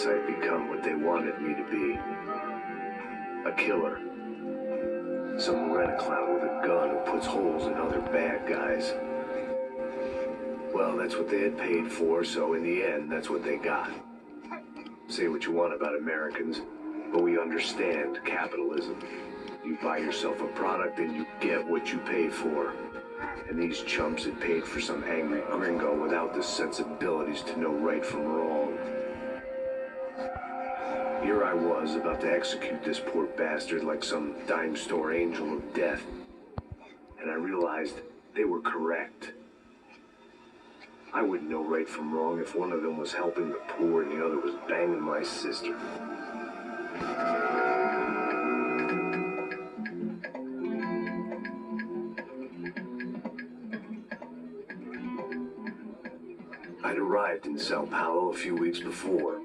guess I'd become what they wanted me to be. A killer. Some rent-a-clown with a gun who puts holes in other bad guys. Well, that's what they had paid for, so in the end, that's what they got. Say what you want about Americans, but we understand capitalism. You buy yourself a product and you get what you pay for. And these chumps had paid for some angry gringo without the sensibilities to know right from wrong. Here I was, about to execute this poor bastard like some dime store angel of death. And I realized they were correct. I wouldn't know right from wrong if one of them was helping the poor and the other was banging my sister. I'd arrived in Sao Paulo a few weeks before.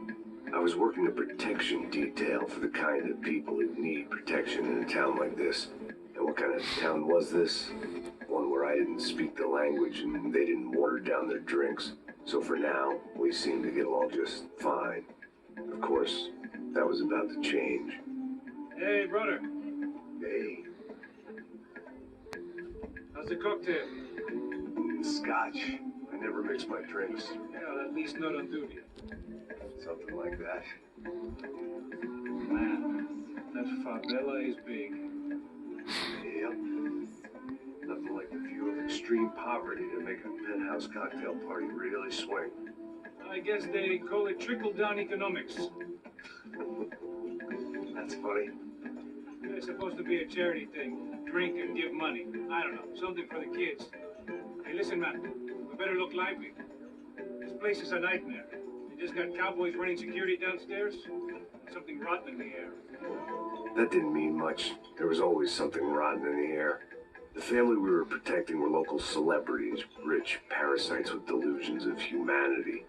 I was working a protection detail for the kind of people who need protection in a town like this. And what kind of town was this? One where I didn't speak the language and they didn't water down their drinks. So for now, we seemed to get along just fine. Of course, that was about to change. Hey, brother. Hey. How's the cocktail? Scotch. I never mix my drinks. Yeah, at least not on duty. Something like that. Man, that favela is big. Yep. Nothing like the view of extreme poverty to make a penthouse cocktail party really swing. I guess they call it trickle-down economics. That's funny. It's supposed to be a charity thing. Drink and give money. I don't know, something for the kids. Hey, listen, man. We better look lively. This place is a nightmare. You just got cowboys running security downstairs. Something rotten in the air. That didn't mean much. There was always something rotten in the air. The family we were protecting were local celebrities, rich parasites with delusions of humanity.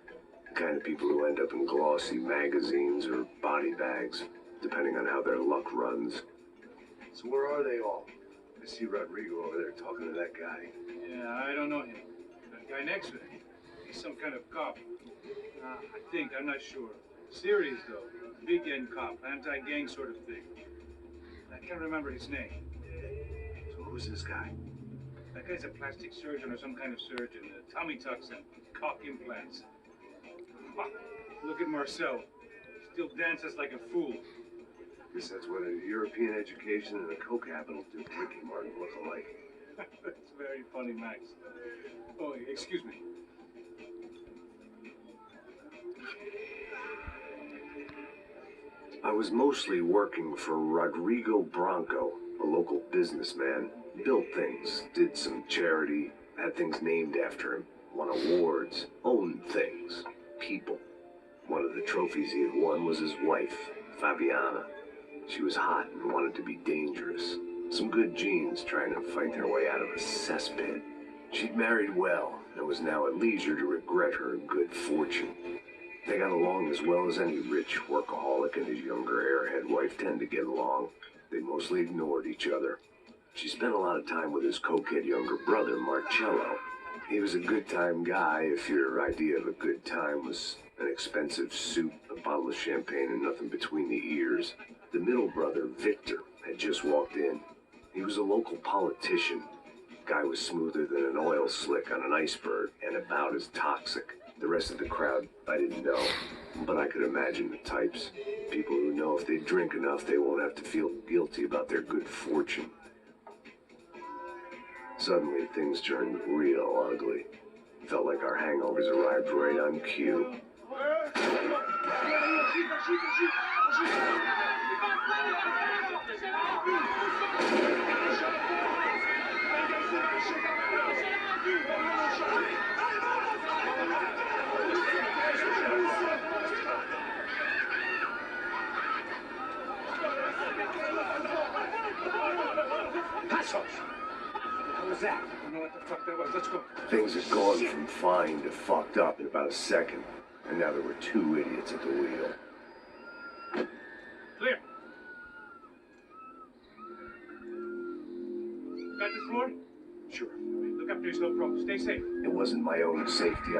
The kind of people who end up in glossy magazines or body bags, depending on how their luck runs. So where are they all? I see Rodrigo over there talking to that guy. Yeah, I don't know him. That guy next to him. He's some kind of cop. I think, I'm not sure. Serious, though. Big end cop, anti-gang sort of thing. I can't remember his name. So who's this guy? That guy's a plastic surgeon or some kind of surgeon. Tommy tucks and cock implants. Look at Marcel. Still dances like a fool. Guess that's what a European education and a coke habit will do. Ricky Martin look alike. That's very funny, Max. Oh, excuse me. I was mostly working for Rodrigo Branco, a local businessman. Built things, did some charity, had things named after him, won awards, owned things, people. One of the trophies he had won was his wife, Fabiana. She was hot and wanted to be dangerous. Some good genes trying to fight their way out of a cesspit. She'd married well and was now at leisure to regret her good fortune. They got along as well as any rich workaholic and his younger airhead wife tend to get along. They mostly ignored each other. She spent a lot of time with his cokehead younger brother, Marcello. He was a good-time guy if your idea of a good time was an expensive suit, a bottle of champagne, and nothing between the ears. The middle brother, Victor, had just walked in. He was a local politician. Guy was smoother than an oil slick on an iceberg and about as toxic. The rest of the crowd, I didn't know, but I could imagine the types. People who know if they drink enough, they won't have to feel guilty about their good fortune. Suddenly, things turned real ugly. Felt like our hangovers arrived right on cue. That? I don't know what the fuck that was. Let's go. Things had gone from fine to fucked up in about a second, and now there were two idiots at the wheel. Clear. Got this floor? Sure. Look after yourself, bro. Stay safe. It wasn't my own safety